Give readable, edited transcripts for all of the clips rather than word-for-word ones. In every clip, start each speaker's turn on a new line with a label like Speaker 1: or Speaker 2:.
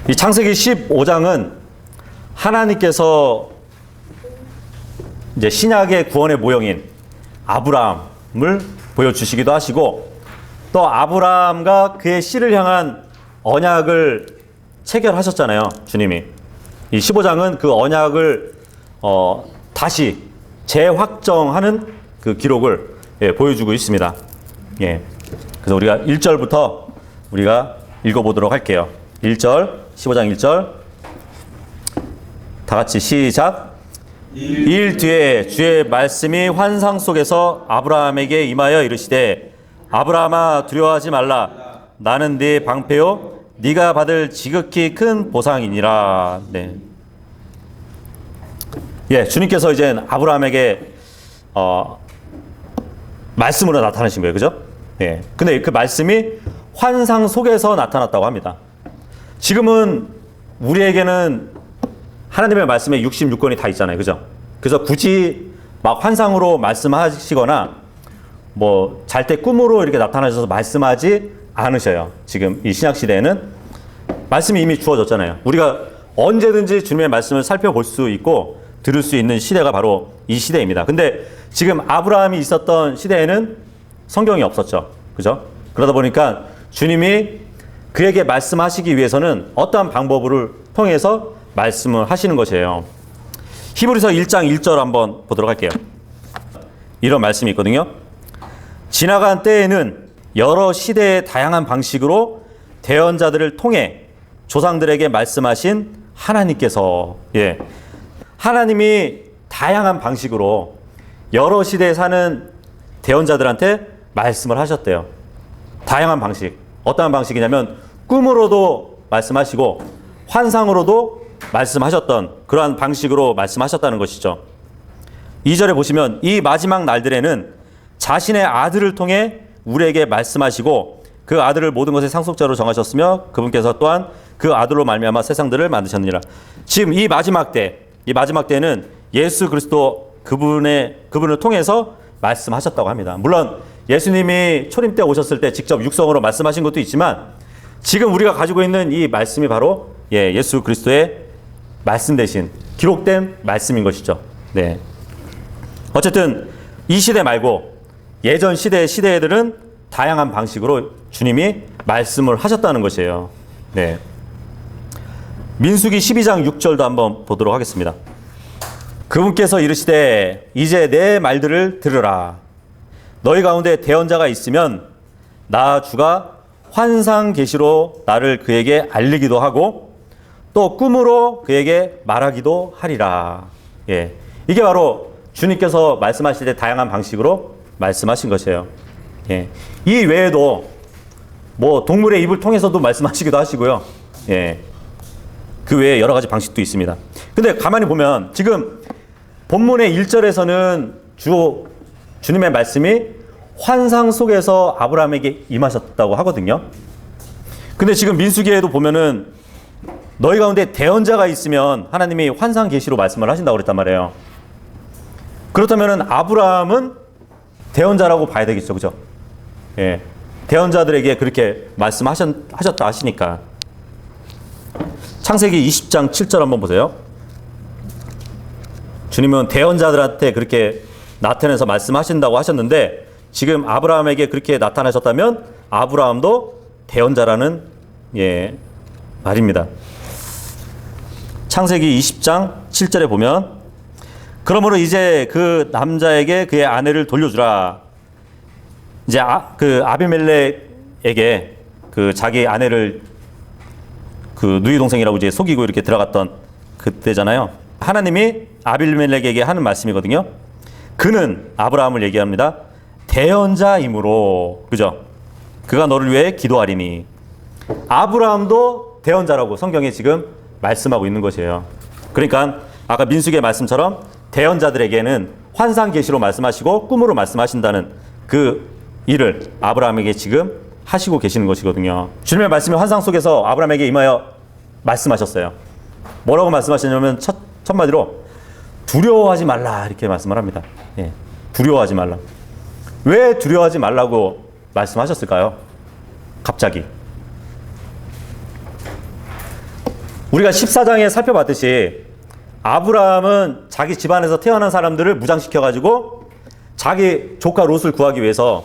Speaker 1: 이 창세기 15장은 하나님께서 이제 신약의 구원의 모형인 아브라함을 보여주시기도 하시고, 또 아브라함과 그의 씨를 향한 언약을 체결하셨잖아요, 주님이. 이 15장은 그 언약을 다시 재확정하는 그 기록을 보여주고 있습니다. 그래서 우리가 1절부터 우리가 읽어보도록 할게요. 1절, 15장 1절. 다 같이 시작. 일 뒤에 주의 말씀이 환상 속에서 아브라함에게 임하여 이르시되, 아브라함아 두려워하지 말라. 나는 네 방패요 네가 받을 지극히 큰 보상이니라. 네. 주님께서 이제 아브라함에게 말씀으로 나타나신 거예요, 그죠? 근데 그 말씀이 환상 속에서 나타났다고 합니다. 지금은 우리에게는 하나님의 말씀에 66권이 다 있잖아요, 그죠? 그래서 굳이 막 환상으로 말씀하시거나 뭐 잘 때 꿈으로 이렇게 나타나셔서 말씀하지 않으셔요. 지금 이 신약 시대에는 말씀이 이미 주어졌잖아요. 우리가 언제든지 주님의 말씀을 살펴볼 수 있고 들을 수 있는 시대가 바로 이 시대입니다. 근데 지금 아브라함이 있었던 시대에는 성경이 없었죠, 그죠? 그러다 보니까 주님이 그에게 말씀하시기 위해서는 어떠한 방법을 통해서 말씀을 하시는 것이에요. 히브리서 1장 1절 한번 보도록 할게요. 이런 말씀이 있거든요. 지나간 때에는 여러 시대의 다양한 방식으로 대언자들을 통해 조상들에게 말씀하신 하나님께서, 하나님이 다양한 방식으로 여러 시대에 사는 대언자들한테 말씀을 하셨대요. 다양한 방식. 어떠한 방식이냐면 꿈으로도 말씀하시고 환상으로도 말씀하셨던 그러한 방식으로 말씀하셨다는 것이죠. 2절에 보시면 이 마지막 날들에는 자신의 아들을 통해 우리에게 말씀하시고 그 아들을 모든 것의 상속자로 정하셨으며 그분께서 또한 그 아들로 말미암아 세상들을 만드셨느니라. 지금 이 마지막 때는 예수 그리스도 그분을 통해서 말씀하셨다고 합니다. 물론 예수님이 초림 때 오셨을 때 직접 육성으로 말씀하신 것도 있지만 지금 우리가 가지고 있는 이 말씀이 바로 예수 그리스도의 말씀 대신 기록된 말씀인 것이죠. 네. 어쨌든 이 시대 말고 예전 시대들은 다양한 방식으로 주님이 말씀을 하셨다는 것이에요. 네. 민수기 12장 6절도 한번 보도록 하겠습니다. 그분께서 이르시되 이제 내 말들을 들으라. 너희 가운데 대언자가 있으면 나 주가 환상 계시로 나를 그에게 알리기도 하고 또 꿈으로 그에게 말하기도 하리라. 이게 바로 주님께서 말씀하실 때 다양한 방식으로 말씀하신 것이에요. 이 외에도 뭐 동물의 입을 통해서도 말씀하시기도 하시고요. 그 외에 여러 가지 방식도 있습니다. 근데 가만히 보면 지금 본문의 1절에서는 주님의 말씀이 환상 속에서 아브라함에게 임하셨다고 하거든요. 근데 지금 민수기에도 보면은 너희 가운데 대언자가 있으면 하나님이 환상 계시로 말씀을 하신다고 그랬단 말이에요. 그렇다면은 아브라함은 대언자라고 봐야 되겠죠, 그죠? 대언자들에게 그렇게 말씀하셨다 하시니까. 창세기 20장 7절 한번 보세요. 주님은 대언자들한테 그렇게 나타내서 말씀하신다고 하셨는데 지금 아브라함에게 그렇게 나타나셨다면 아브라함도 대언자라는 말입니다. 창세기 20장 7절에 보면 그러므로 이제 그 남자에게 그의 아내를 돌려주라. 이제 그 아비멜렉에게 그 자기 아내를 그 누이 동생이라고 이제 속이고 이렇게 들어갔던 그때잖아요. 하나님이 아비멜렉에게 하는 말씀이거든요. 그는 아브라함을 얘기합니다. 대언자이므로, 그죠? 그가 너를 위해 기도하리니. 아브라함도 대언자라고 성경에 지금 말씀하고 있는 것이에요. 그러니까 아까 민수기의 말씀처럼 대언자들에게는 환상 계시로 말씀하시고 꿈으로 말씀하신다는 그 일을 아브라함에게 지금 하시고 계시는 것이거든요. 주님의 말씀이 환상 속에서 아브라함에게 임하여 말씀하셨어요. 뭐라고 말씀하시냐면 첫 마디로 두려워하지 말라 이렇게 말씀을 합니다. 두려워하지 말라. 왜 두려워하지 말라고 말씀하셨을까요? 갑자기. 우리가 14장에 살펴봤듯이 아브라함은 자기 집안에서 태어난 사람들을 무장시켜가지고 자기 조카 롯을 구하기 위해서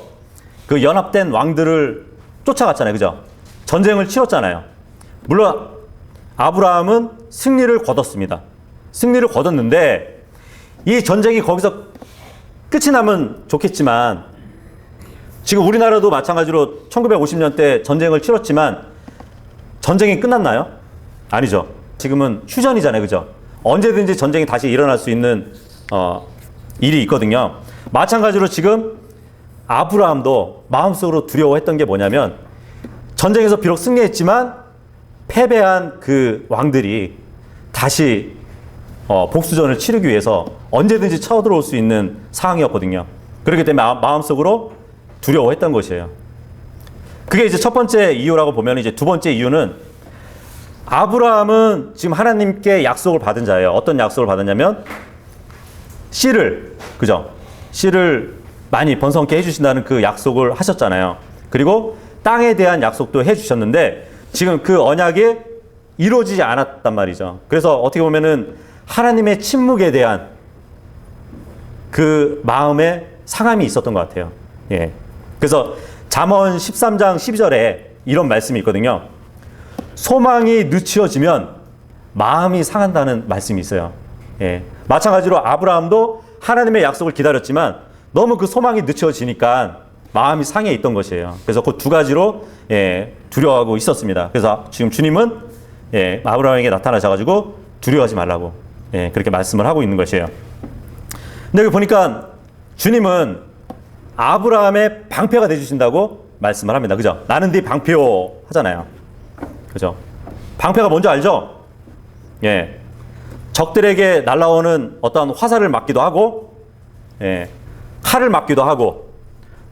Speaker 1: 그 연합된 왕들을 쫓아갔잖아요. 그죠? 전쟁을 치렀잖아요. 물론 아브라함은 승리를 거뒀습니다. 승리를 거뒀는데 이 전쟁이 거기서 끝이 나면 좋겠지만 지금 우리나라도 마찬가지로 1950년대 전쟁을 치렀지만 전쟁이 끝났나요? 아니죠. 지금은 휴전이잖아요. 그죠? 언제든지 전쟁이 다시 일어날 수 있는 일이 있거든요. 마찬가지로 지금 아브라함도 마음속으로 두려워했던 게 뭐냐면 전쟁에서 비록 승리했지만 패배한 그 왕들이 다시 복수전을 치르기 위해서 언제든지 쳐들어올 수 있는 상황이었거든요. 그렇기 때문에 마음속으로 두려워했던 것이에요. 그게 이제 첫 번째 이유라고 보면 이제 두 번째 이유는 아브라함은 지금 하나님께 약속을 받은 자예요. 어떤 약속을 받았냐면 씨를 많이 번성케 해주신다는 그 약속을 하셨잖아요. 그리고 땅에 대한 약속도 해주셨는데 지금 그 언약이 이루어지지 않았단 말이죠. 그래서 어떻게 보면은 하나님의 침묵에 대한 그 마음에 상함이 있었던 것 같아요. 예. 그래서 잠언 13장 12절에 이런 말씀이 있거든요. 소망이 늦추어지면 마음이 상한다는 말씀이 있어요. 예. 마찬가지로 아브라함도 하나님의 약속을 기다렸지만 너무 그 소망이 늦추어지니까 마음이 상해 있던 것이에요. 그래서 그 두 가지로 두려워하고 있었습니다. 그래서 지금 주님은 아브라함에게 나타나셔가지고 두려워하지 말라고 그렇게 말씀을 하고 있는 것이에요. 근데 보니까 주님은 아브라함의 방패가 되주신다고 말씀을 합니다. 그죠? 나는 네 방패요 하잖아요. 그죠? 방패가 뭔지 알죠? 예. 적들에게 날아오는 어떤 화살을 막기도 하고, 칼을 막기도 하고,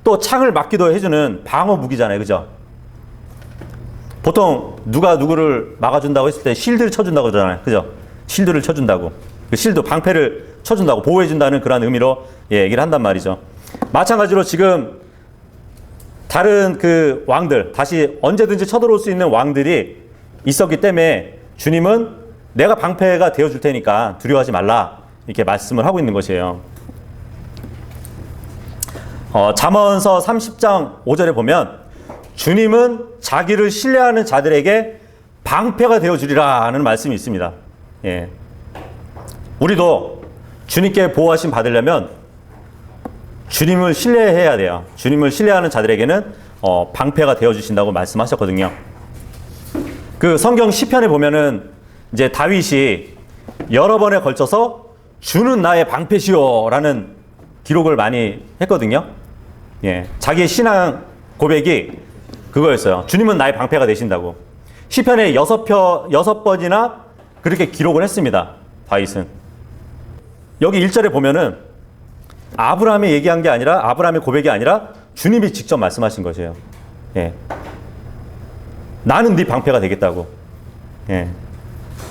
Speaker 1: 또 창을 막기도 해주는 방어 무기잖아요. 그죠? 보통 누가 누구를 막아준다고 했을 때 실드를 쳐준다고 그러잖아요. 그죠? 실드를 쳐준다고. 그 실드, 방패를 쳐준다고, 보호해준다는 그런 의미로 얘기를 한단 말이죠. 마찬가지로 지금 다른 그 왕들, 다시 언제든지 쳐들어올 수 있는 왕들이 있었기 때문에 주님은 내가 방패가 되어줄 테니까 두려워하지 말라 이렇게 말씀을 하고 있는 것이에요. 잠언서 30장 5절에 보면 주님은 자기를 신뢰하는 자들에게 방패가 되어주리라 하는 말씀이 있습니다. 예. 우리도 주님께 보호하심 받으려면 주님을 신뢰해야 돼요. 주님을 신뢰하는 자들에게는 방패가 되어주신다고 말씀하셨거든요. 그 성경 시편에 보면은 이제 다윗이 여러 번에 걸쳐서 주는 나의 방패시오라는 기록을 많이 했거든요. 예, 자기의 신앙 고백이 그거였어요. 주님은 나의 방패가 되신다고. 시편에 6번이나 그렇게 기록을 했습니다. 다윗은. 여기 1절에 보면은 아브라함이 얘기한 게 아니라, 아브라함의 고백이 아니라 주님이 직접 말씀하신 것이에요. 예. 나는 네 방패가 되겠다고. 예.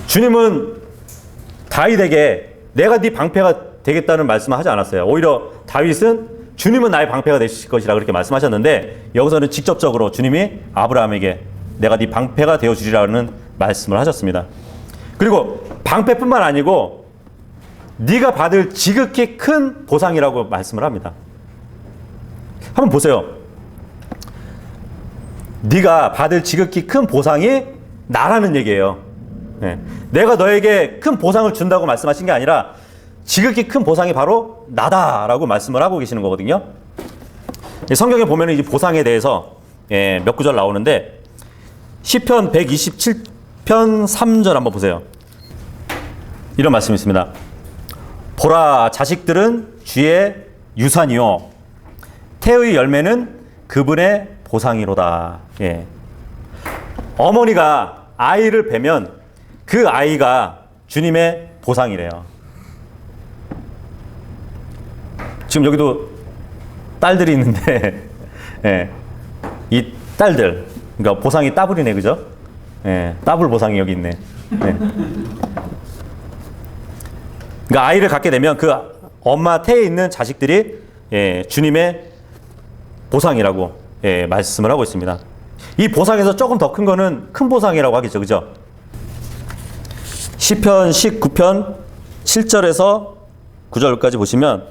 Speaker 1: 주님은 다윗에게 내가 네 방패가 되겠다는 말씀을 하지 않았어요. 오히려 다윗은 주님은 나의 방패가 되실 것이라 그렇게 말씀하셨는데 여기서는 직접적으로 주님이 아브라함에게 내가 네 방패가 되어주리라는 말씀을 하셨습니다. 그리고 방패뿐만 아니고 네가 받을 지극히 큰 보상이라고 말씀을 합니다. 한번 보세요. 네가 받을 지극히 큰 보상이 나라는 얘기예요. 네. 내가 너에게 큰 보상을 준다고 말씀하신 게 아니라 지극히 큰 보상이 바로 나다라고 말씀을 하고 계시는 거거든요. 성경에 보면 이 보상에 대해서 몇 구절 나오는데 시편 127편 3절 한번 보세요. 이런 말씀이 있습니다. 보라, 자식들은 주의 유산이요 태의 열매는 그분의 보상이로다. 예. 어머니가 아이를 뵈면 그 아이가 주님의 보상이래요. 지금 여기도 딸들이 있는데 예. 이 딸들, 그러니까 보상이 따블이네, 그죠? 예. 따블 보상이 여기 있네. 예. 그러니까 아이를 갖게 되면 그 엄마 태에 있는 자식들이 주님의 보상이라고 말씀을 하고 있습니다. 이 보상에서 조금 더 큰 거는 큰 보상이라고 하겠죠, 그죠? 시편 19편 7절에서 9절까지 보시면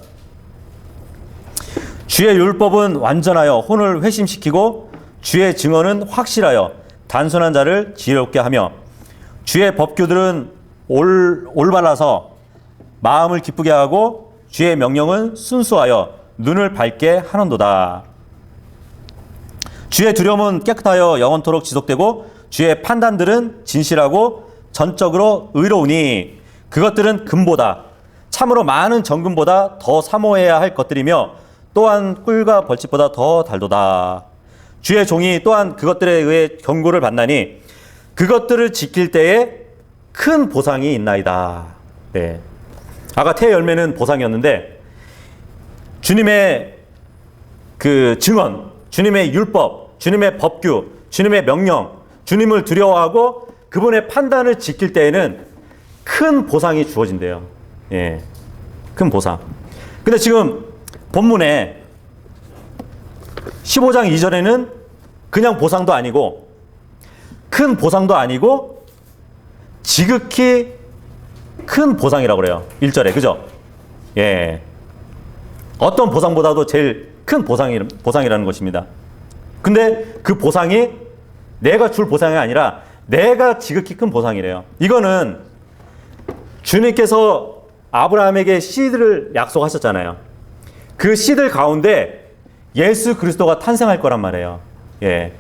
Speaker 1: 주의 율법은 완전하여 혼을 회심시키고 주의 증언은 확실하여 단순한 자를 지혜롭게 하며 주의 법규들은 올바라서 마음을 기쁘게 하고 주의 명령은 순수하여 눈을 밝게 하는도다. 주의 두려움은 깨끗하여 영원토록 지속되고 주의 판단들은 진실하고 전적으로 의로우니 그것들은 금보다 참으로 많은 정금보다 더 사모해야 할 것들이며 또한 꿀과 벌집보다 더 달도다. 주의 종이 또한 그것들에 의해 경고를 받나니 그것들을 지킬 때에 큰 보상이 있나이다. 네. 아까 태의 열매는 보상이었는데 주님의 그 증언, 주님의 율법, 주님의 법규, 주님의 명령, 주님을 두려워하고 그분의 판단을 지킬 때에는 큰 보상이 주어진대요. 예. 큰 보상. 근데 지금 본문에 15장 이전에는 그냥 보상도 아니고 큰 보상도 아니고 지극히 큰 보상이라고 그래요. 1절에. 그죠? 예. 어떤 보상보다도 제일 큰 보상이라는 것입니다. 근데 그 보상이 내가 줄 보상이 아니라 내가 지극히 큰 보상이래요. 이거는 주님께서 아브라함에게 씨들을 약속하셨잖아요. 그 씨들 가운데 예수 그리스도가 탄생할 거란 말이에요. 예.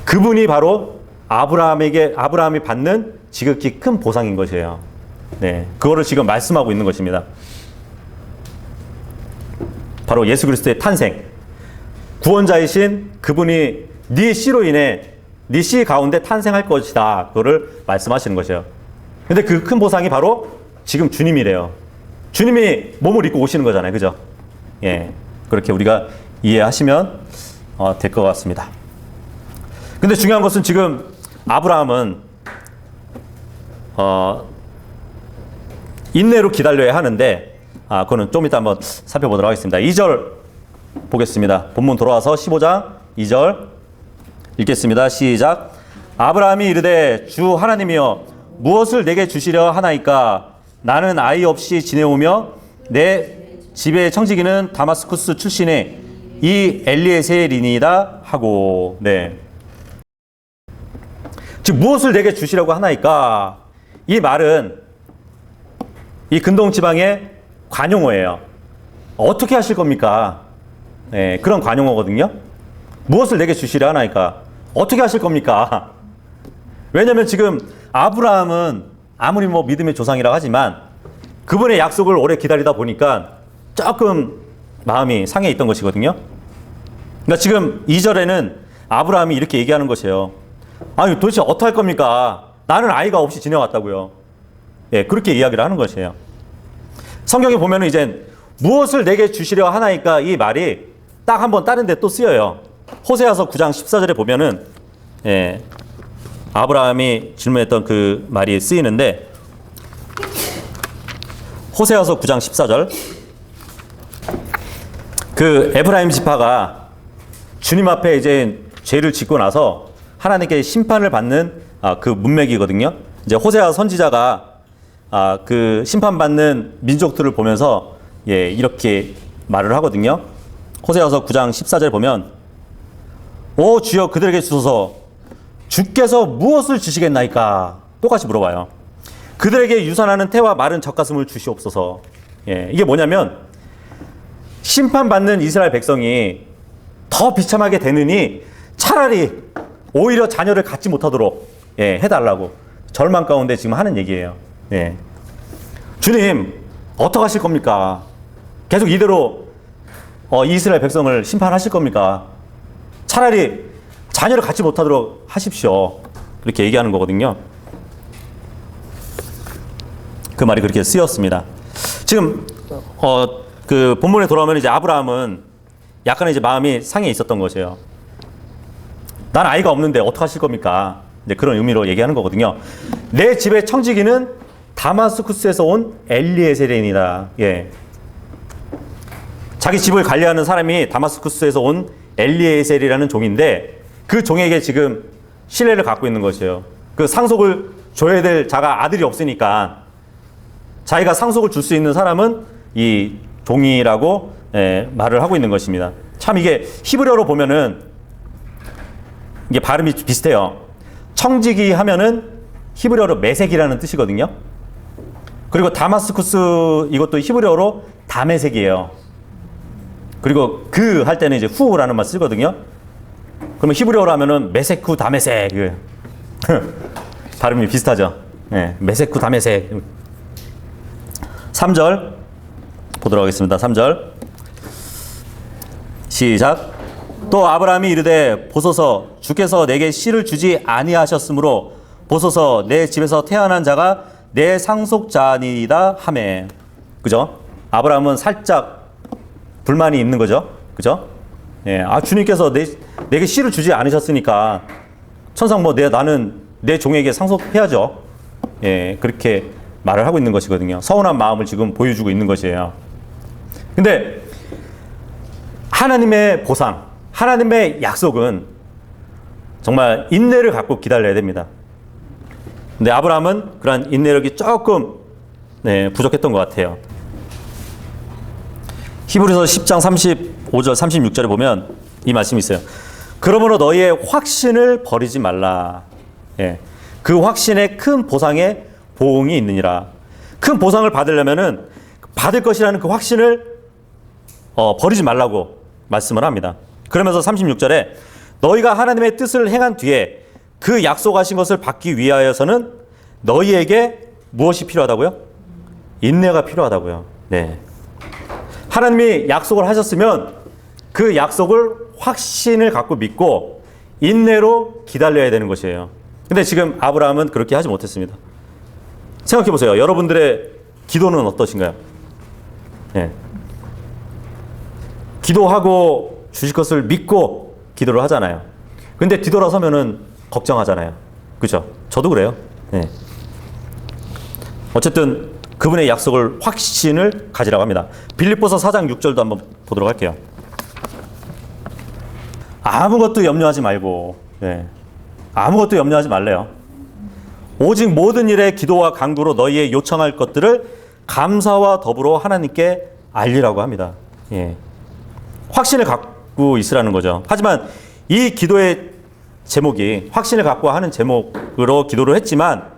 Speaker 1: 그분이 바로 아브라함이 받는 지극히 큰 보상인 것이에요. 네. 그거를 지금 말씀하고 있는 것입니다. 바로 예수 그리스도의 탄생. 구원자이신 그분이 네 씨로 인해 네 씨 가운데 탄생할 것이다. 그거를 말씀하시는 것이에요. 근데 그 큰 보상이 바로 지금 주님이래요. 주님이 몸을 입고 오시는 거잖아요. 그죠? 예. 그렇게 우리가 이해하시면 될 것 같습니다. 근데 중요한 것은 지금 아브라함은 인내로 기다려야 하는데 그거는 좀 이따 한번 살펴보도록 하겠습니다. 2절 보겠습니다. 본문 돌아와서 15장 2절 읽겠습니다. 시작. 아브라함이 이르되 주 하나님이여 무엇을 내게 주시려 하나이까? 나는 아이 없이 지내오며 내 집의 청지기는 다마스쿠스 출신의 이 엘리에셀이니이다 하고. 네. 즉 무엇을 내게 주시려고 하나이까? 이 말은 이 근동 지방의 관용어예요. 어떻게 하실 겁니까? 네, 그런 관용어거든요. 무엇을 내게 주시려 하나이까? 어떻게 하실 겁니까? 왜냐하면 지금 아브라함은 아무리 뭐 믿음의 조상이라고 하지만 그분의 약속을 오래 기다리다 보니까 조금 마음이 상해 있던 것이거든요. 그러니까 지금 2절에는 아브라함이 이렇게 얘기하는 것이에요. 아니 도대체 어떻게 할 겁니까? 나는 아이가 없이 지내왔다고요. 예, 그렇게 이야기를 하는 것이에요. 성경에 보면은 이제 무엇을 내게 주시려 하나이까 이 말이 딱 한 번 다른 데 또 쓰여요. 호세아서 9장 14절에 보면은 예, 아브라함이 질문했던 그 말이 쓰이는데 호세아서 9장 14절 그 에브라임 지파가 주님 앞에 이제 죄를 짓고 나서 하나님께 심판을 받는 그 문맥이거든요. 이제 호세아 선지자가 그 심판받는 민족들을 보면서 예, 이렇게 말을 하거든요. 호세아서 9장 14절 보면 오 주여 그들에게 주소서 주께서 무엇을 주시겠나이까? 똑같이 물어봐요. 그들에게 유산하는 태와 마른 젖가슴을 주시옵소서. 예, 이게 뭐냐면 심판받는 이스라엘 백성이 더 비참하게 되느니 차라리 오히려 자녀를 갖지 못하도록 예, 해달라고 절망 가운데 지금 하는 얘기예요. 예. 주님 어떻게 하실 겁니까? 계속 이대로 이스라엘 백성을 심판하실 겁니까? 차라리 자녀를 갖지 못하도록 하십시오. 그렇게 얘기하는 거거든요. 그 말이 그렇게 쓰였습니다. 지금 그 본문에 돌아오면 이제 아브라함은 약간 이제 마음이 상해 있었던 것이에요. 난 아이가 없는데 어떻게 하실 겁니까? 이제 그런 의미로 얘기하는 거거든요. 내 집의 청지기는 다마스쿠스에서 온 엘리에셀이니라. 예. 자기 집을 관리하는 사람이 다마스쿠스에서 온 엘리에셀이라는 종인데 그 종에게 지금 신뢰를 갖고 있는 것이에요. 그 상속을 줘야 될 자가 아들이 없으니까 자기가 상속을 줄 수 있는 사람은 이 종이라고 말을 하고 있는 것입니다. 참 이게 히브리어로 보면은 이게 발음이 비슷해요. 청지기 하면은 히브리어로 메색이라는 뜻이거든요. 그리고 다마스쿠스 이것도 히브리어로 다메색이에요. 그리고 그 할 때는 이제 후라는 말 쓰거든요. 그러면 히브리어로 하면은 메세쿠 다메색 발음이 비슷하죠. 네, 메세쿠 다메색. 3절 보도록 하겠습니다. 3절 시작. 또 아브라함이 이르되 보소서 주께서 내게 씨를 주지 아니하셨으므로 보소서 내 집에서 태어난 자가 내 상속자니이다 하매. 그죠? 아브라함은 살짝 불만이 있는 거죠. 그죠? 예, 주님께서 내게 씨를 주지 않으셨으니까 천상 나는 내 종에게 상속해야죠. 예, 그렇게 말을 하고 있는 것이거든요. 서운한 마음을 지금 보여주고 있는 것이에요. 근데 하나님의 보상, 하나님의 약속은 정말 인내를 갖고 기다려야 됩니다. 근데 아브라함은 그런 인내력이 조금 부족했던 것 같아요. 히브리서 10장 35절 36절에 보면 이 말씀이 있어요. 그러므로 너희의 확신을 버리지 말라. 예, 그 확신에 큰 보상의 보응이 있느니라. 큰 보상을 받으려면은 받을 것이라는 그 확신을 버리지 말라고 말씀을 합니다. 그러면서 36절에 너희가 하나님의 뜻을 행한 뒤에 그 약속하신 것을 받기 위하여서는 너희에게 무엇이 필요하다고요? 인내가 필요하다고요. 네. 하나님이 약속을 하셨으면 그 약속을 확신을 갖고 믿고 인내로 기다려야 되는 것이에요. 근데 지금 아브라함은 그렇게 하지 못했습니다. 생각해 보세요. 여러분들의 기도는 어떠신가요? 네. 기도하고 주실 것을 믿고 기도를 하잖아요. 근데 뒤돌아서면은 걱정하잖아요. 그죠? 저도 그래요. 네. 어쨌든 그분의 약속을 확신을 가지라고 합니다. 빌립보서 4장 6절도 한번 보도록 할게요. 아무것도 염려하지 말고, 아무것도 염려하지 말래요. 오직 모든 일에 기도와 간구로 너희의 요청할 것들을 감사와 더불어 하나님께 알리라고 합니다. 예. 확신을 갖고 있으라는 거죠. 하지만 이 기도의 제목이 확신을 갖고 하는 제목으로 기도를 했지만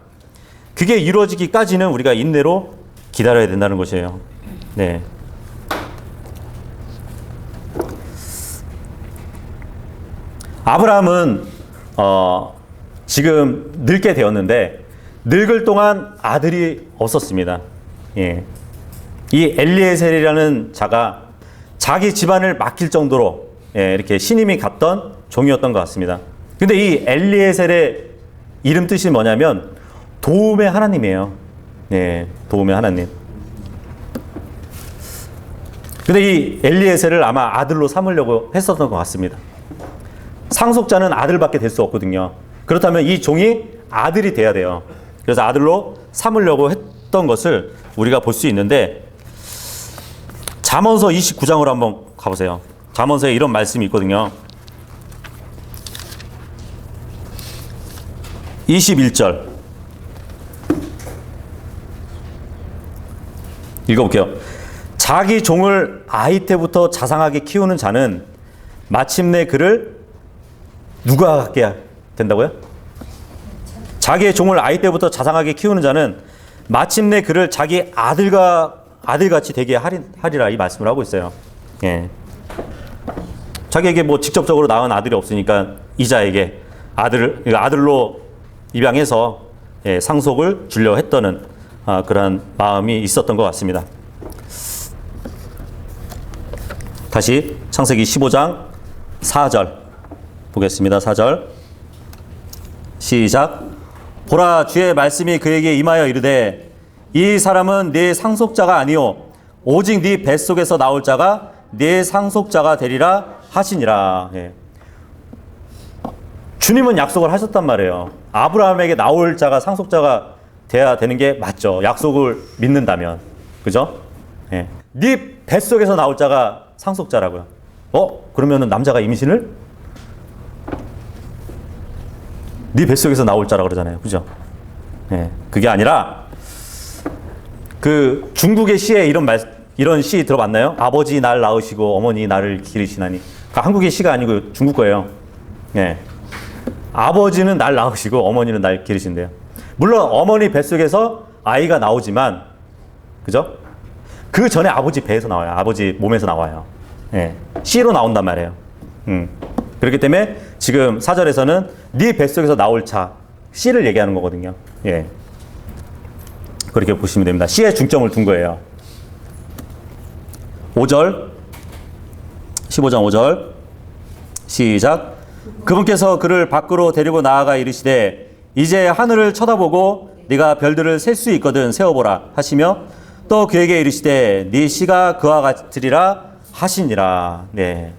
Speaker 1: 그게 이루어지기까지는 우리가 인내로 기다려야 된다는 것이에요. 네. 아브라함은 지금 늙게 되었는데 늙을 동안 아들이 없었습니다. 예. 이 엘리에셀이라는 자가 자기 집안을 맡길 정도로 이렇게 신임이 갔던 종이었던 것 같습니다. 근데 이 엘리에셀의 이름 뜻이 뭐냐면 도움의 하나님이에요. 네, 도움의 하나님. 근데 이 엘리에셀을 아마 아들로 삼으려고 했었던 것 같습니다. 상속자는 아들밖에 될 수 없거든요. 그렇다면 이 종이 아들이 돼야 돼요. 그래서 아들로 삼으려고 했던 것을 우리가 볼 수 있는데 잠언서 29장으로 한번 가보세요. 잠언서에 이런 말씀이 있거든요. 21절 읽어볼게요. 자기 종을 아이 때부터 자상하게 키우는 자는 마침내 그를 누가 갖게 된다고요? 자기의 종을 아이 때부터 자상하게 키우는 자는 마침내 그를 자기 아들같이 되게 하리라 이 말씀을 하고 있어요. 예. 자기에게 뭐 직접적으로 낳은 아들이 없으니까 이자에게 아들로 입양해서 상속을 주려 했다는 그런 마음이 있었던 것 같습니다. 다시 창세기 15장 4절 보겠습니다. 4절 시작. 보라 주의 말씀이 그에게 임하여 이르되 이 사람은 네 상속자가 아니요 오직 네 뱃속에서 나올 자가 네 상속자가 되리라 하시니라. 예. 주님은 약속을 하셨단 말이에요. 아브라함에게 나올 자가 상속자가 돼야 되는 게 맞죠. 약속을 믿는다면. 그죠? 예. 네 뱃속에서 나올 자가 상속자라고요. 그러면은 남자가 임신을? 네 뱃속에서 나올 자라 그러잖아요. 그죠? 예. 그게 아니라 그 중국의 시에 이런 시 들어봤나요? 아버지 날 낳으시고 어머니 나를 기르시나니. 그러니까 한국의 시가 아니고 중국 거예요. 예. 아버지는 날 낳으시고 어머니는 날 기르신대요. 물론 어머니 뱃속에서 아이가 나오지만, 그죠? 그 전에 아버지 배에서 나와요. 아버지 몸에서 나와요. 예. 씨로 나온단 말이에요. 그렇기 때문에 지금 4절에서는 네 뱃속에서 나올 자, 씨를 얘기하는 거거든요. 예. 그렇게 보시면 됩니다. 씨에 중점을 둔 거예요. 5절, 15장 5절, 시작. 그분께서 그를 밖으로 데리고 나아가 이르시되 이제 하늘을 쳐다보고 네가 별들을 셀 수 있거든 세어보라 하시며 또 그에게 이르시되 네 씨가 그와 같으리라 하시니라. 네.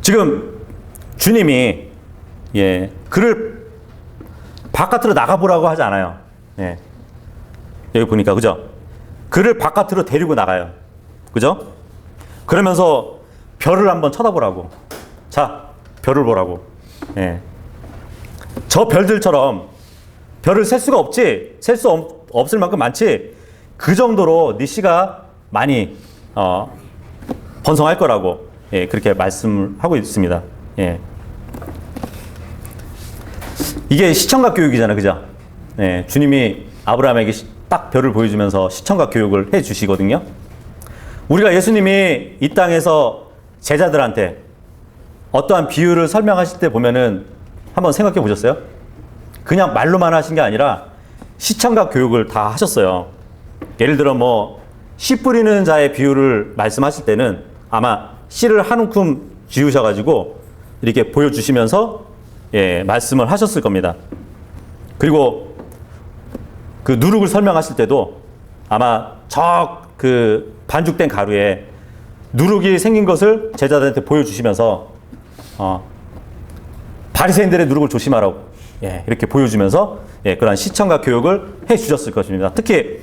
Speaker 1: 지금 주님이 그를 바깥으로 나가보라고 하지 않아요. 예. 여기 보니까, 그죠? 그를 바깥으로 데리고 나가요. 그죠? 그러면서 별을 한번 쳐다보라고. 자, 별을 보라고. 예. 저 별들처럼 별을 셀 수가 없지. 셀 수 없을 만큼 많지. 그 정도로 네 씨가 많이 번성할 거라고 그렇게 말씀을 하고 있습니다. 예. 이게 시청각 교육이잖아요. 그죠? 예. 주님이 아브라함에게 딱 별을 보여주면서 시청각 교육을 해 주시거든요. 우리가 예수님이 이 땅에서 제자들한테 어떠한 비유를 설명하실 때 보면은 한번 생각해 보셨어요? 그냥 말로만 하신 게 아니라 시청각 교육을 다 하셨어요. 예를 들어 씨 뿌리는 자의 비유를 말씀하실 때는 아마 씨를 한 움큼 쥐우셔가지고 이렇게 보여주시면서 말씀을 하셨을 겁니다. 그리고 그 누룩을 설명하실 때도 아마 그 반죽된 가루에 누룩이 생긴 것을 제자들한테 보여주시면서 바리새인들의 누룩을 조심하라고 이렇게 보여주면서 그런 시청각 교육을 해주셨을 것입니다. 특히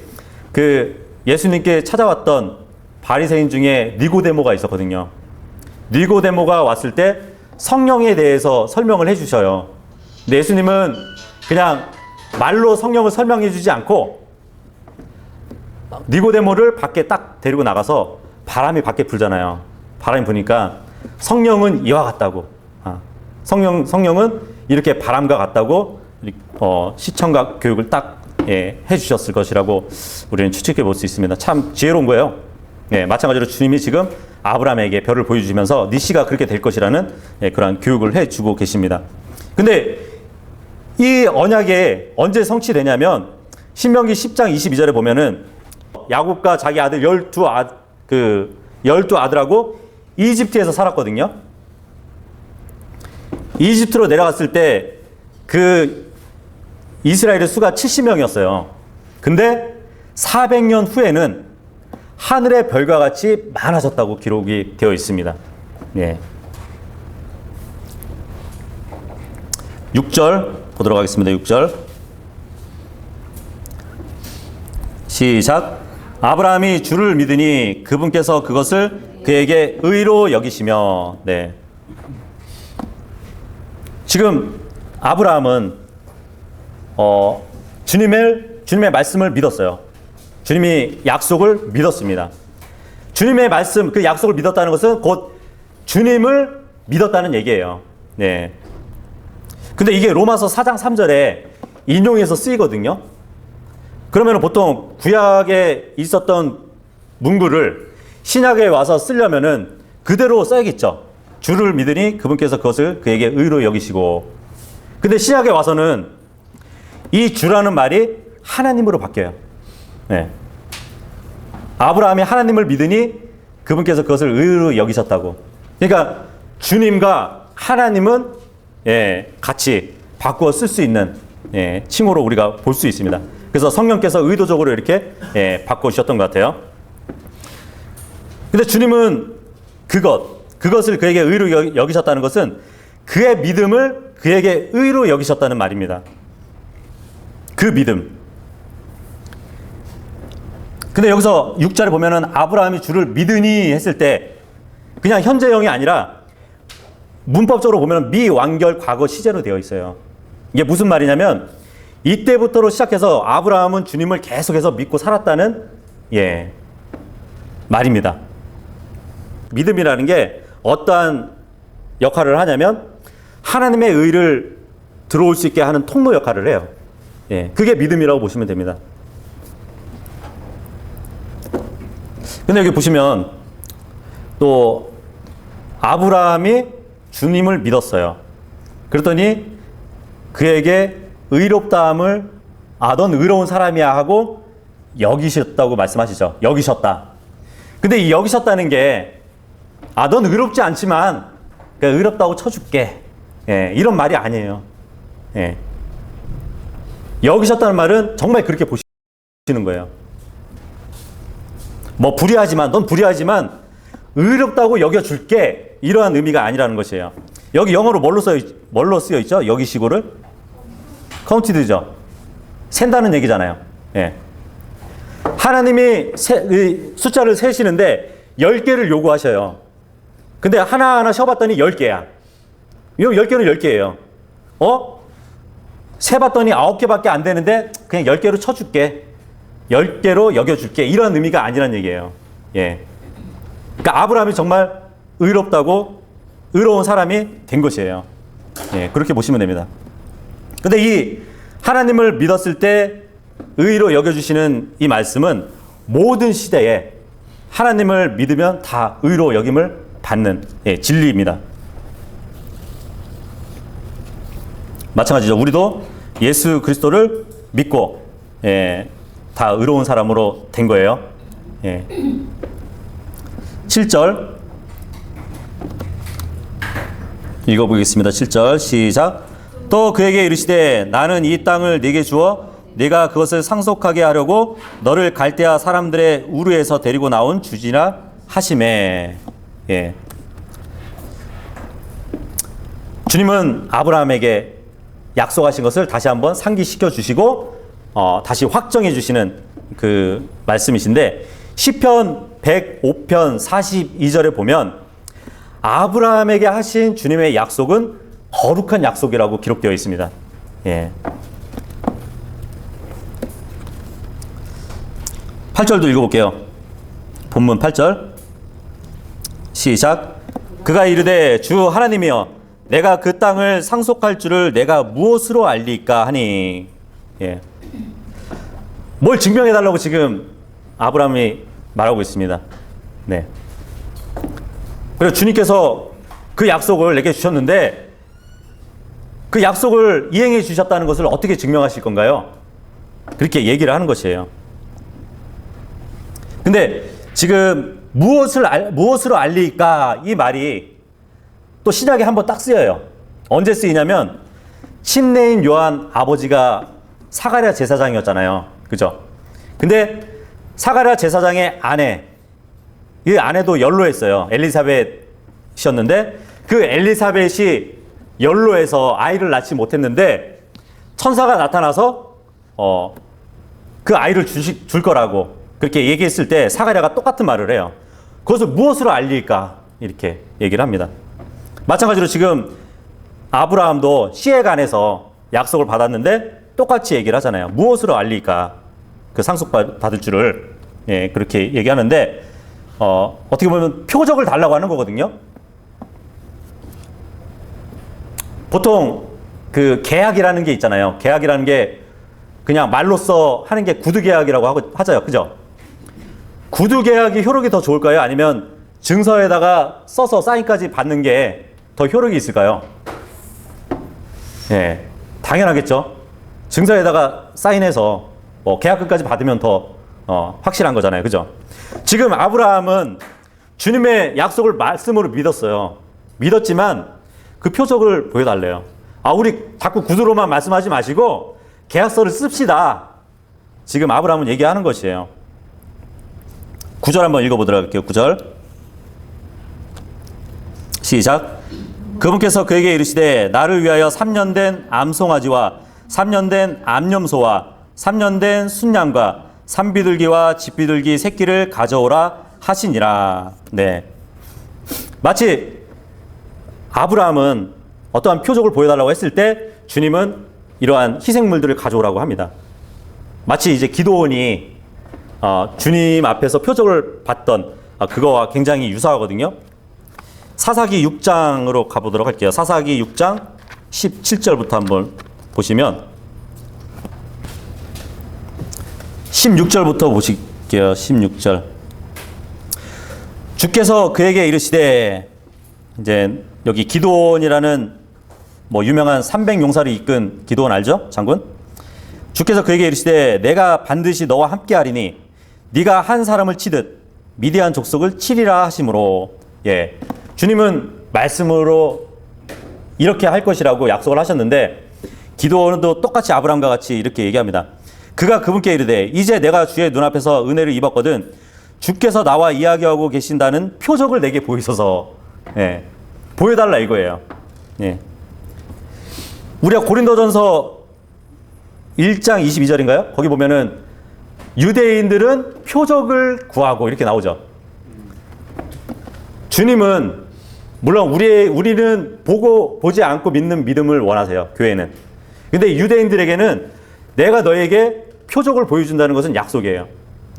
Speaker 1: 그 예수님께 찾아왔던 바리새인 중에 니고데모가 있었거든요. 니고데모가 왔을 때 성령에 대해서 설명을 해주셔요. 근데 예수님은 그냥 말로 성령을 설명해 주지 않고 니고데모를 밖에 딱 데리고 나가서 바람이 밖에 불잖아요. 바람이 부니까 성령은 이와 같다고. 성령은 이렇게 바람과 같다고 시청각 교육을 딱 해주셨을 것이라고 우리는 추측해 볼 수 있습니다. 참 지혜로운 거예요. 마찬가지로 주님이 지금 아브라함에게 별을 보여주시면서 네 씨가 그렇게 될 것이라는 그런 교육을 해주고 계십니다. 근데 이 언약이 언제 성취되냐면 신명기 10장 22절에 보면은 야곱과 자기 아들 12아들하고 이집트에서 살았거든요. 이집트로 내려갔을 때 그 이스라엘의 수가 70명이었어요. 근데 400년 후에는 하늘의 별과 같이 많아졌다고 기록이 되어 있습니다. 6절 보도록 하겠습니다. 6절 시작. 아브라함이 주를 믿으니 그분께서 그것을 그에게 의로 여기시며. 지금 아브라함은 주님의 말씀을 믿었어요. 주님이 약속을 믿었습니다. 주님의 말씀, 그 약속을 믿었다는 것은 곧 주님을 믿었다는 얘기예요. 근데 이게 로마서 4장 3절에 인용해서 쓰이거든요. 그러면 보통 구약에 있었던 문구를 신약에 와서 쓰려면은 그대로 써야겠죠. 주를 믿으니 그분께서 그것을 그에게 의로 여기시고. 근데 신약에 와서는 이 주라는 말이 하나님으로 바뀌어요. 아브라함이 하나님을 믿으니 그분께서 그것을 의로 여기셨다고. 그러니까 주님과 하나님은 같이 바꾸어 쓸 수 있는 칭호로 우리가 볼 수 있습니다. 그래서 성령께서 의도적으로 이렇게 바꿔주셨던 것 같아요. 근데 주님은 그것을 그에게 의로 여기셨다는 것은 그의 믿음을 그에게 의로 여기셨다는 말입니다. 그 믿음. 근데 여기서 6절에 보면은 아브라함이 주를 믿으니 했을 때 그냥 현재형이 아니라 문법적으로 보면 미완결 과거 시제로 되어 있어요. 이게 무슨 말이냐면 이때부터로 시작해서 아브라함은 주님을 계속해서 믿고 살았다는 말입니다. 믿음이라는 게 어떠한 역할을 하냐면 하나님의 의를 들어올 수 있게 하는 통로 역할을 해요. 그게 믿음이라고 보시면 됩니다. 근데 여기 보시면 또 아브라함이 주님을 믿었어요. 그랬더니 그에게 의롭다함을 넌 의로운 사람이야 하고 여기셨다고 말씀하시죠. 여기셨다. 근데 이 여기셨다는 게 넌 의롭지 않지만 그러니까 의롭다고 쳐줄게. 이런 말이 아니에요. 여기셨다는 말은 정말 그렇게 보시는 거예요. 뭐 넌 불의하지만 의롭다고 여겨줄게. 이러한 의미가 아니라는 것이에요. 여기 영어로 뭘로 쓰여 있죠? 여기시고를 카운티드죠. 센다는 얘기잖아요. 하나님이 숫자를 세시는데 10개를 요구하셔요. 근데 하나하나 쉬어봤더니 10개야. 이 10개는 10개예요. 세봤더니 9개밖에 안 되는데 그냥 10개로 쳐줄게. 10개로 여겨줄게. 이런 의미가 아니란 얘기예요. 그러니까 아브라함이 정말 의롭다고 의로운 사람이 된 것이에요. 그렇게 보시면 됩니다. 근데 이 하나님을 믿었을 때 의로 여겨주시는 이 말씀은 모든 시대에 하나님을 믿으면 다 의로 여김을 받는 진리입니다. 마찬가지죠. 우리도 예수 그리스도를 믿고 다 의로운 사람으로 된 거예요. 7절 읽어보겠습니다. 7절 시작. 또 그에게 이르시되 나는 이 땅을 네게 주어 네가 그것을 상속하게 하려고 너를 갈대아 사람들의 우르에서 데리고 나온 주지라 하시매. 주님은 아브라함에게 약속하신 것을 다시 한번 상기시켜 주시고 다시 확정해 주시는 그 말씀이신데 시편 105편 42절에 보면 아브라함에게 하신 주님의 약속은 거룩한 약속이라고 기록되어 있습니다. 8절도 읽어볼게요. 본문 8절 시작. 그가 이르되 주 하나님이여 내가 그 땅을 상속할 줄을 내가 무엇으로 알리까 하니. 뭘 증명해달라고 지금 아브라함이 말하고 있습니다. 그래서 주님께서 그 약속을 내게 주셨는데 그 약속을 이행해 주셨다는 것을 어떻게 증명하실 건가요? 그렇게 얘기를 하는 것이에요. 근데 지금 무엇으로 알리까 이 말이 또 신약에 한번 딱 쓰여요. 언제 쓰이냐면 침례인 요한 아버지가 사가랴 제사장이었잖아요. 그죠? 근데 사가랴 제사장의 이 아내도 연로했어요. 엘리사벳이었는데 그 엘리사벳이 연로해서 아이를 낳지 못했는데 천사가 나타나서 그 아이를 줄 거라고 그렇게 얘기했을 때 사가랴가 똑같은 말을 해요. 그것을 무엇으로 알릴까 이렇게 얘기를 합니다. 마찬가지로 지금 아브라함도 시에간에서 약속을 받았는데 똑같이 얘기를 하잖아요. 무엇으로 알릴까 그 상속받을 줄을 그렇게 얘기하는데 어떻게 보면 표적을 달라고 하는 거거든요. 보통 그 계약이라는 게 있잖아요. 계약이라는 게 그냥 말로써 하는 게 구두계약이라고 하죠. 그죠? 구두계약이 효력이 더 좋을까요? 아니면 증서에다가 써서 사인까지 받는 게 더 효력이 있을까요? 당연하겠죠. 증서에다가 사인해서 계약금까지 받으면 더 확실한 거잖아요. 그죠? 지금 아브라함은 주님의 약속을 말씀으로 믿었어요. 믿었지만 그 표적을 보여달래요. 우리 자꾸 구두로만 말씀하지 마시고 계약서를 씁시다. 지금 아브라함은 얘기하는 것이에요. 9절 한번 읽어보도록 할게요. 9절 시작. 그분께서 그에게 이르시되 나를 위하여 3년 된 암송아지와 3년 된 암염소와 3년 된 순양과 산비둘기와 집비둘기 새끼를 가져오라 하시니라. 마치 아브라함은 어떠한 표적을 보여달라고 했을 때 주님은 이러한 희생물들을 가져오라고 합니다. 마치 이제 기도원이 주님 앞에서 표적을 봤던 그거와 굉장히 유사하거든요. 사사기 6장으로 가보도록 할게요. 사사기 6장 17절부터 한번 보시면 16절부터 보실게요. 16절. 주께서 그에게 이르시되, 이제 여기 기드온이라는 뭐 유명한 300용사를 이끈 기드온 알죠? 장군? 주께서 그에게 이르시되 내가 반드시 너와 함께하리니 네가 한 사람을 치듯 미디안 족속을 치리라 하심으로, 예, 주님은 말씀으로 이렇게 할 것이라고 약속을 하셨는데 기드온도 똑같이 아브라함과 같이 이렇게 얘기합니다. 그가 그분께 이르되 이제 내가 주의 눈앞에서 은혜를 입었거든 주께서 나와 이야기하고 계신다는 표적을 내게 보이소서. 예, 보여달라 이거예요. 예. 우리가 고린도전서 1장 22절인가요? 거기 보면은 유대인들은 표적을 구하고 이렇게 나오죠. 주님은 물론 우리는 보지 않고 믿는 믿음을 원하세요. 교회는. 근데 유대인들에게는 내가 너에게 표적을 보여준다는 것은 약속이에요.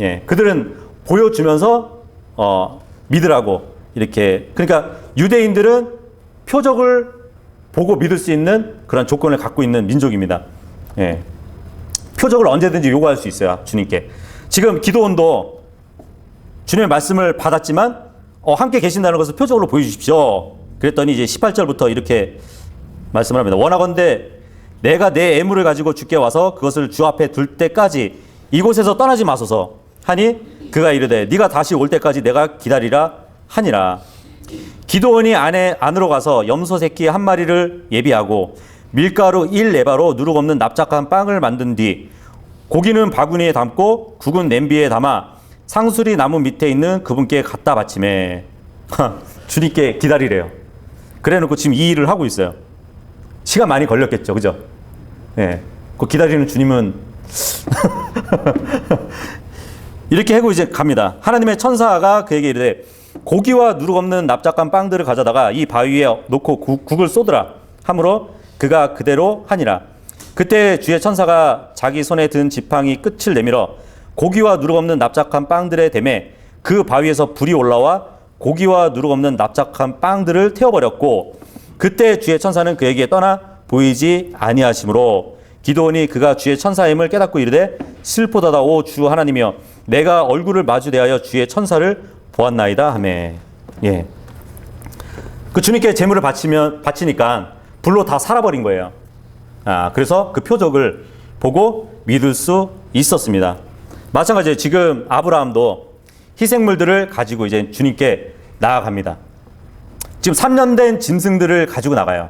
Speaker 1: 예, 그들은 보여주면서 믿으라고 이렇게. 그러니까 유대인들은 표적을 보고 믿을 수 있는 그런 조건을 갖고 있는 민족입니다. 예, 표적을 언제든지 요구할 수 있어요. 주님께. 지금 기드온도 주님의 말씀을 받았지만 함께 계신다는 것을 표적으로 보여주십시오. 그랬더니 이제 18절부터 이렇게 말씀을 합니다. 원하건대 내가 내 애물을 가지고 주께 와서 그것을 주 앞에 둘 때까지 이곳에서 떠나지 마소서 하니 그가 이르되 네가 다시 올 때까지 내가 기다리라 하니라. 기드온이 안으로 가서 염소 새끼 한 마리를 예비하고 밀가루 1레바로 누룩 없는 납작한 빵을 만든 뒤 고기는 바구니에 담고 국은 냄비에 담아 상수리 나무 밑에 있는 그분께 갖다 바치매. 주님께 기다리래요. 그래 놓고 지금 이 일을 하고 있어요. 시간 많이 걸렸겠죠. 그죠? 예. 그 기다리는 주님은 이렇게 하고 이제 갑니다. 하나님의 천사가 그에게 이르되 고기와 누룩 없는 납작한 빵들을 가져다가 이 바위 위에 놓고 국을 쏟으라 하므로 그가 그대로 하니라. 그때 주의 천사가 자기 손에 든 지팡이 끝을 내밀어 고기와 누룩 없는 납작한 빵들의 댐에 그 바위에서 불이 올라와 고기와 누룩 없는 납작한 빵들을 태워버렸고 그때 주의 천사는 그에게 떠나 보이지 아니하심으로 기드온이 그가 주의 천사임을 깨닫고 이르되 슬프도다 오 주 하나님이여 내가 얼굴을 마주 대하여 주의 천사를 보았나이다 하매. 예. 그 주님께 제물을 바치니까 불로 다 살아버린 거예요. 그래서 그 표적을 보고 믿을 수 있었습니다. 마찬가지로 지금 아브라함도 희생물들을 가지고 이제 주님께 나아갑니다. 지금 3년 된 짐승들을 가지고 나가요.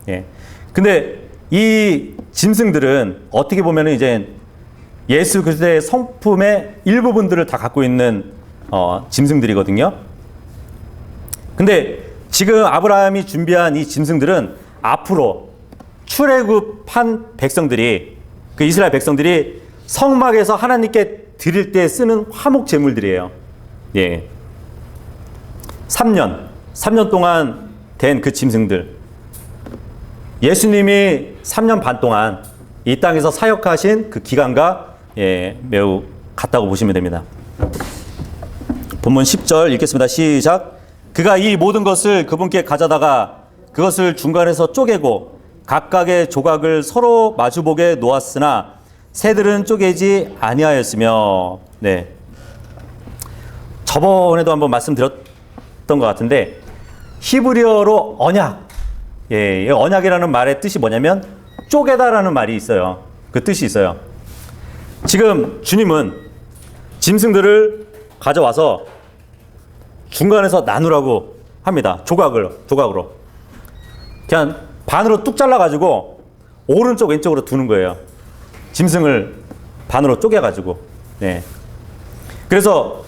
Speaker 1: 예. 근데 이 짐승들은 어떻게 보면 이제 예수 그리스도의 성품의 일부분들을 다 갖고 있는 짐승들이거든요. 근데 지금 아브라함이 준비한 이 짐승들은 앞으로 출애굽한 백성들이, 그 이스라엘 백성들이 성막에서 하나님께 드릴 때 쓰는 화목 제물들이에요. 예. 3년 동안 된 그 짐승들. 예수님이 3년 반 동안 이 땅에서 사역하신 그 기간과 매우 같다고 보시면 됩니다. 본문 10절 읽겠습니다. 시작. 그가 이 모든 것을 그분께 가져다가 그것을 중간에서 쪼개고 각각의 조각을 서로 마주보게 놓았으나 새들은 쪼개지 아니하였으며. 네. 저번에도 한번 말씀드렸던 것 같은데 히브리어로 언약. 예, 언약이라는 말의 뜻이 뭐냐면 쪼개다라는 말이 있어요. 그 뜻이 있어요. 지금 주님은 짐승들을 가져와서 중간에서 나누라고 합니다. 조각으로. 그냥 반으로 뚝 잘라가지고 오른쪽 왼쪽으로 두는 거예요. 짐승을 반으로 쪼개가지고. 네. 그래서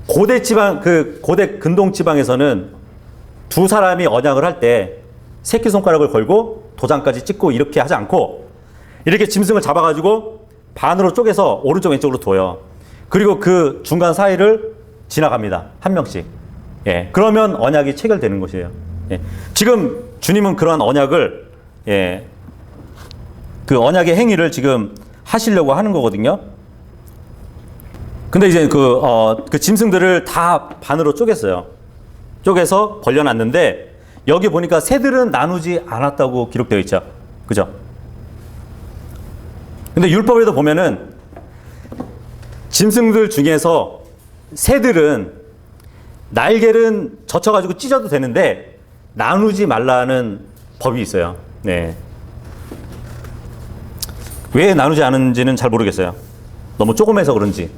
Speaker 1: 고대 근동 지방에서는 두 사람이 언약을 할 때 새끼손가락을 걸고 도장까지 찍고 이렇게 하지 않고 이렇게 짐승을 잡아가지고 반으로 쪼개서 오른쪽 왼쪽으로 둬요. 그리고 그 중간 사이를 지나갑니다. 한 명씩. 예. 그러면 언약이 체결되는 것이에요. 예. 지금 주님은 그러한 언약을 예, 그 언약의 행위를 지금 하시려고 하는 거거든요. 근데 이제 그 짐승들을 다 반으로 쪼갰어요. 쪼개서 벌려놨는데 여기 보니까 새들은 나누지 않았다고 기록되어 있죠. 그죠? 근데 율법에도 보면은 짐승들 중에서 새들은 날개는 젖혀가지고 찢어도 되는데 나누지 말라는 법이 있어요. 네. 왜 나누지 않은지는 잘 모르겠어요. 너무 조그매서 그런지.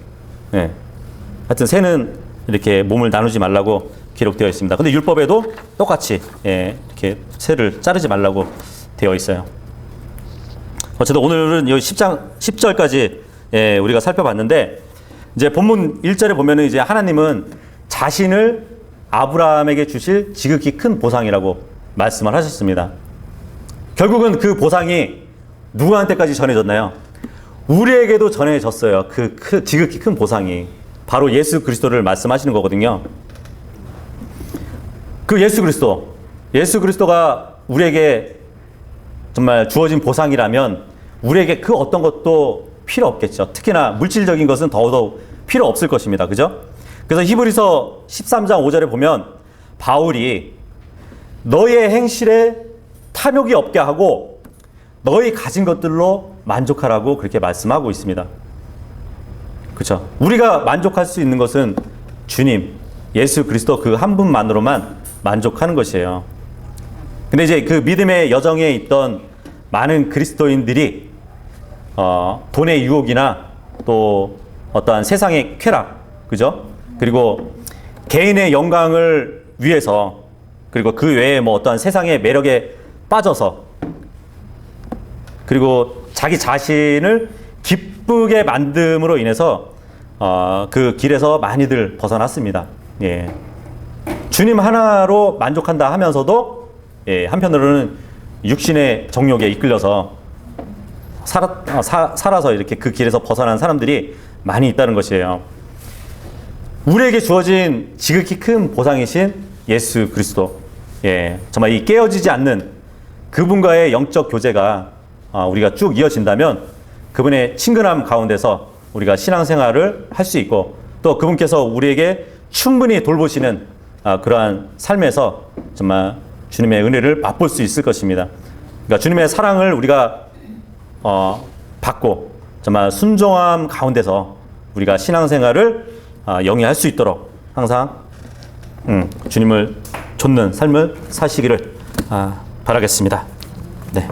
Speaker 1: 네. 하여튼 새는 이렇게 몸을 나누지 말라고 기록되어 있습니다. 근데 율법에도 똑같이 예, 이렇게 새를 자르지 말라고 되어 있어요. 어쨌든 오늘은 여기 10절까지 예, 우리가 살펴봤는데 이제 본문 1절에 보면은 이제 하나님은 자신을 아브라함에게 주실 지극히 큰 보상이라고 말씀을 하셨습니다. 결국은 그 보상이 누구한테까지 전해졌나요? 우리에게도 전해졌어요. 그 지극히 큰 보상이 바로 예수 그리스도를 말씀하시는 거거든요. 그 예수 그리스도가 우리에게 정말 주어진 보상이라면 우리에게 그 어떤 것도 필요 없겠죠. 특히나 물질적인 것은 더더욱 필요 없을 것입니다. 그죠? 그래서 히브리서 13장 5절에 보면 바울이 너의 행실에 탐욕이 없게 하고 너희 가진 것들로 만족하라고 그렇게 말씀하고 있습니다. 그렇죠? 우리가 만족할 수 있는 것은 주님, 예수 그리스도 그 한 분만으로만 만족하는 것이에요. 근데 이제 그 믿음의 여정에 있던 많은 그리스도인들이 돈의 유혹이나 또 어떠한 세상의 쾌락, 그죠? 그리고 개인의 영광을 위해서 그리고 그 외에 뭐 어떠한 세상의 매력에 빠져서 그리고 자기 자신을 기쁘게 만듦으로 인해서 그 길에서 많이들 벗어났습니다. 예. 주님 하나로 만족한다 하면서도 예, 한편으로는 육신의 정욕에 이끌려서 살아서 이렇게 그 길에서 벗어난 사람들이 많이 있다는 것이에요. 우리에게 주어진 지극히 큰 보상이신 예수 그리스도, 예, 정말 이 깨어지지 않는 그분과의 영적 교제가 우리가 쭉 이어진다면 그분의 친근함 가운데서 우리가 신앙생활을 할 수 있고 또 그분께서 우리에게 충분히 돌보시는 그러한 삶에서 정말 주님의 은혜를 맛볼 수 있을 것입니다. 그러니까 주님의 사랑을 우리가 받고 정말 순종함 가운데서 우리가 신앙생활을 영위할 수 있도록 항상 주님을 좇는 삶을 사시기를 바라겠습니다. 네.